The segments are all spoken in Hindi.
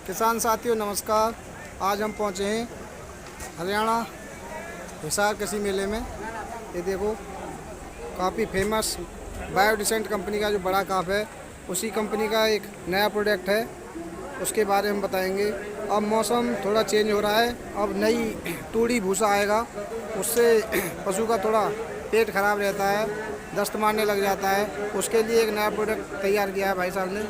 किसान साथियों नमस्कार। आज हम पहुँचे हैं हरियाणा हिसार कृषि मेले में। ये देखो काफ़ी फेमस बायोडिसेंट कंपनी का जो बड़ा काफ है, उसी कंपनी का एक नया प्रोडक्ट है, उसके बारे में बताएंगे। अब मौसम थोड़ा चेंज हो रहा है, अब नई तूड़ी भूसा आएगा, उससे पशु का थोड़ा पेट खराब रहता है, दस्त मारने लग जाता है। उसके लिए एक नया प्रोडक्ट तैयार किया है भाई साहब ने,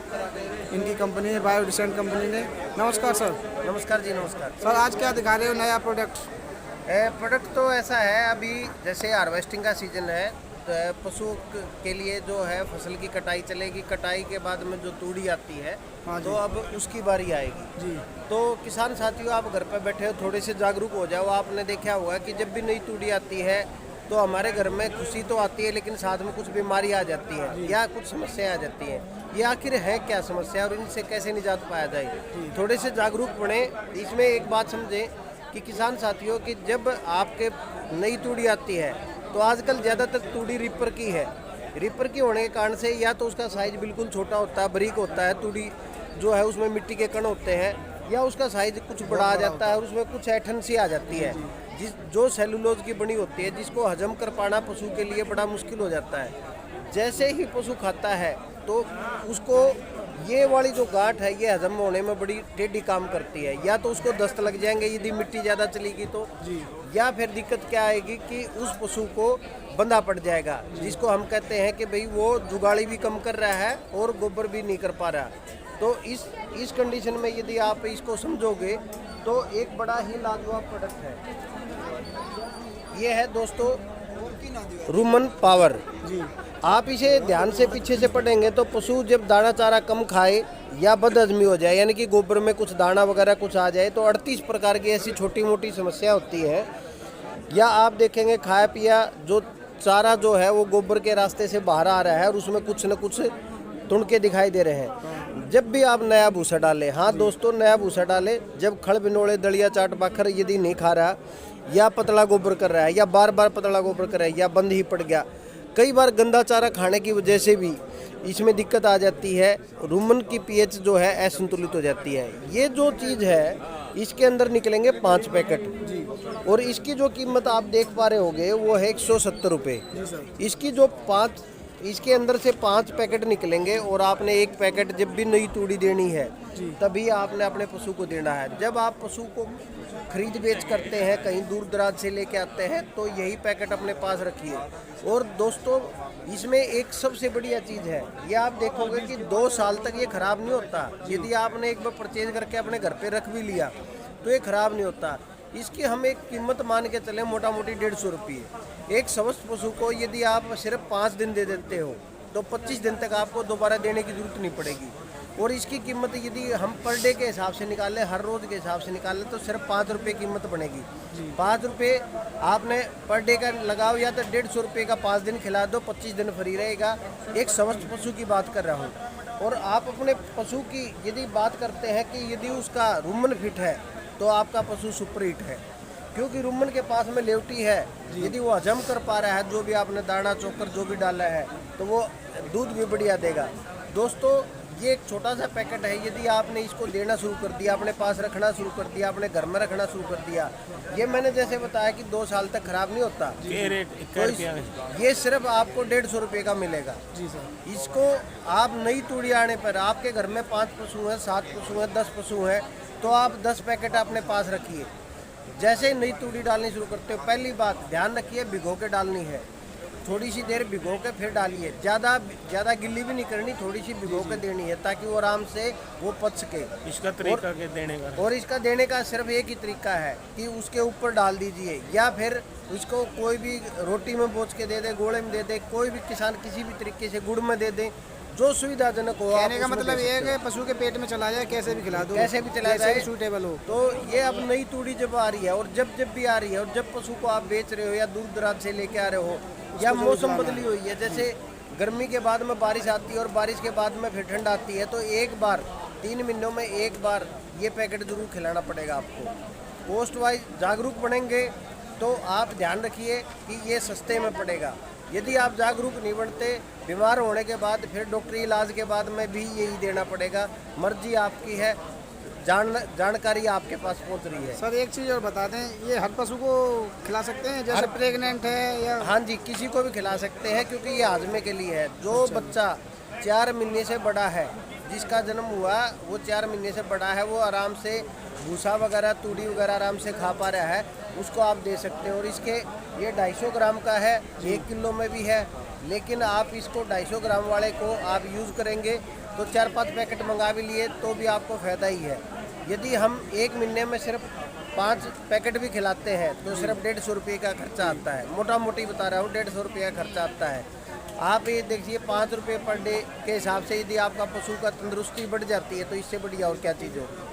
इनकी कंपनी ने, बायोडिसेंट कंपनी ने। नमस्कार सर। नमस्कार जी, नमस्कार सर आज क्या दिखा रहे हो नया प्रोडक्ट? प्रोडक्ट तो ऐसा है, अभी जैसे हार्वेस्टिंग का सीजन है तो पशु के लिए जो है फसल की कटाई चलेगी। कटाई के बाद में जो तूड़ी आती है तो अब उसकी बारी आएगी जी। तो किसान साथियों, आप घर पर बैठे हो, थोड़े से जागरूक हो जाओ। आपने देखा होगा कि जब भी नई तूड़ी आती है तो हमारे घर में खुशी तो आती है, लेकिन साथ में कुछ बीमारी आ जाती है या कुछ समस्याएं आ जाती हैं। ये आखिर है क्या समस्या और इनसे कैसे निजात पाया जाए? थोड़े से जागरूक बने। इसमें एक बात समझें कि किसान साथियों कि जब आपके नई तूड़ी आती है तो आजकल ज़्यादातर तूड़ी रिपर की है। रिपर की होने के कारण से या तो उसका साइज बिल्कुल छोटा होता है, बारीक होता है, तूड़ी जो है उसमें मिट्टी के कण होते हैं, या उसका साइज कुछ बड़ा आ जाता है और उसमें कुछ ऐठन सी आ जाती है, जो सेलुलोज की बनी होती है, जिसको हजम कर पाना पशु के लिए बड़ा मुश्किल हो जाता है। जैसे ही पशु खाता है तो उसको ये वाली जो गांठ है ये हजम होने में बड़ी टेढ़ी काम करती है। या तो उसको दस्त लग जाएंगे यदि मिट्टी ज़्यादा चलेगी तो, या फिर दिक्कत क्या आएगी कि उस पशु को बंधा पड़ जाएगा, जिसको हम कहते हैं कि भाई वो जुगाड़ी भी कम कर रहा है और गोबर भी नहीं कर पा रहा। तो इस कंडीशन में यदि आप इसको समझोगे तो एक बड़ा ही लाजवाब प्रोडक्ट है। ये है दोस्तों रूमन पावर जी। आप इसे ध्यान से पीछे से पढ़ेंगे तो पशु जब दाना चारा कम खाए या बदहजमी हो जाए, यानी कि गोबर में कुछ दाना वगैरह कुछ आ जाए, तो 38 प्रकार की ऐसी छोटी मोटी समस्या होती है। या आप देखेंगे खाया पिया जो चारा जो है वो गोबर के रास्ते से बाहर आ रहा है और उसमें कुछ न कुछ तुणके दिखाई दे रहे हैं। जब भी आप नया भूसा डालें, हाँ दोस्तों नया भूसा डालें, जब खड़ बिनोड़े दलिया चाट बाखर यदि नहीं खा रहा, या पतला गोबर कर रहा है, या बार बार पतला गोबर कर रहा है, या बंद ही पड़ गया, कई बार गंदा चारा खाने की वजह से भी इसमें दिक्कत आ जाती है। रूमन की पीएच जो है असंतुलित हो जाती है। ये जो चीज़ है इसके अंदर निकलेंगे 5 पैकेट और इसकी जो कीमत आप देख पा रहे होगे वो है 170 रुपये। इसकी जो 5 इसके अंदर से 5 पैकेट निकलेंगे और आपने एक पैकेट जब भी नई तूड़ी देनी है तभी आपने अपने पशु को देना है। जब आप पशु को खरीद बेच करते हैं, कहीं दूर दराज से लेके आते हैं, तो यही पैकेट अपने पास रखिए। और दोस्तों इसमें एक सबसे बढ़िया चीज़ है, ये आप देखोगे कि 2 साल तक ये ख़राब नहीं होता। यदि आपने एक बार परचेज करके अपने घर पे रख भी लिया तो ये ख़राब नहीं होता। इसकी हम एक कीमत मान के चलें मोटा मोटी 150 रुपये। एक स्वस्थ पशु को यदि आप सिर्फ 5 दिन दे देते हो तो 25 दिन तक आपको दोबारा देने की जरूरत नहीं पड़ेगी। और इसकी कीमत यदि हम पर डे के हिसाब से निकालें, हर रोज़ के हिसाब से निकालें, तो सिर्फ 5 रुपये कीमत बनेगी। 5 रुपये आपने पर डे का लगाओ या तो 150 रुपये का 5 दिन खिला दो, 25 दिन फ्री रहेगा। एक स्वस्थ पशु की बात कर रहा हूँ। और आप अपने पशु की यदि बात करते हैं कि यदि उसका रूमन फिट है तो आपका पशु सुपर हिट है, क्योंकि रूमन के पास में लेवटी है। यदि वो हजम कर पा रहा है जो भी आपने दाना चोकर जो भी डाला है तो वो दूध भी बढ़िया देगा। दोस्तों ये एक छोटा सा पैकेट है, यदि आपने इसको देना शुरू कर दिया, अपने पास रखना शुरू कर दिया, अपने घर में रखना शुरू कर दिया, ये मैंने जैसे बताया कि 2 साल तक खराब नहीं होता। तो ये सिर्फ आपको 150 रुपये का मिलेगा जी सर। इसको आप नई तूड़ी आने पर, आपके घर में 5 पशु हैं, 7 पशु हैं, 10 पशु हैं, तो आप 10 पैकेट अपने पास रखिए। जैसे ही नई तूड़ी डालनी शुरू करते हो, पहली बात ध्यान रखिए भिगो के डालनी है। थोड़ी सी देर भिगो के फिर डालिए, ज़्यादा गिल्ली भी नहीं करनी, थोड़ी सी भिगो के देनी है ताकि वो आराम से वो पच सके। इसका तरीका के देने का, और इसका देने का सिर्फ एक ही तरीका है कि उसके ऊपर डाल दीजिए, या फिर उसको कोई भी रोटी में बोझ के दे दे, गोले में दे दे, कोई भी किसान किसी भी तरीके से गुड़ में दे दे, जो सुविधाजनक हो। कहने का मतलब ये है कि पशु के पेट में चला जाए, कैसे भी खिला दो, कैसे भी चला जाए, सूटेबल हो। तो ये अब नई तूड़ी जब आ रही है और जब भी आ रही है, और जब पशु को आप बेच रहे हो या दूर दराज से लेके आ रहे हो, या मौसम बदली हुई है, जैसे गर्मी के बाद में बारिश आती है और बारिश के बाद में फिर ठंड आती है, तो एक बार 3 महीनों में एक बार ये पैकेट जरूर खिलाना पड़ेगा आपको। पोस्ट वाइज जागरूक बनेंगे तो आप ध्यान रखिए कि ये सस्ते में पड़ेगा। यदि आप जागरूक नहीं बनते, बीमार होने के बाद फिर डॉक्टरी इलाज के बाद में भी यही देना पड़ेगा। मर्जी आपकी है। जानकारी आपके पास पहुंच रही है। सर एक चीज़ और बता दें, ये हर पशु को खिला सकते हैं, जैसे प्रेग्नेंट है या? हाँ जी, किसी को भी खिला सकते हैं क्योंकि ये हाजमे के लिए है। जो बच्चा 4 महीने से बड़ा है, जिसका जन्म हुआ वो 4 महीने से बड़ा है, वो आराम से भूसा वगैरह तूड़ी वगैरह आराम से खा पा रहा है, उसको आप दे सकते हैं। और इसके ये 250 ग्राम का है, 1 किलो में भी है, लेकिन आप इसको 250 ग्राम वाले को आप यूज़ करेंगे तो 4-5 पैकेट मंगा भी लिए तो भी आपको फ़ायदा ही है। यदि हम 1 महीने में सिर्फ 5 पैकेट भी खिलाते हैं तो सिर्फ 150 रुपये का खर्चा आता है। मोटा मोटी बता रहा हूँ, 150 रुपये का खर्चा आता है। आप ये देखिए 5 रुपये पर डे के हिसाब से यदि आपका पशु का तंदुरुस्ती बढ़ जाती है तो इससे बढ़िया और क्या चीज़ होगी।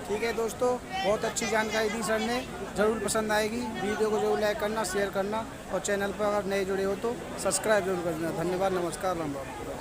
ठीक है दोस्तों, बहुत अच्छी जानकारी दी सर ने, ज़रूर पसंद आएगी। वीडियो को जरूर लाइक करना, शेयर करना और चैनल पर अगर नए जुड़े हो तो सब्सक्राइब जरूर करना। धन्यवाद, नमस्कार, राम राम।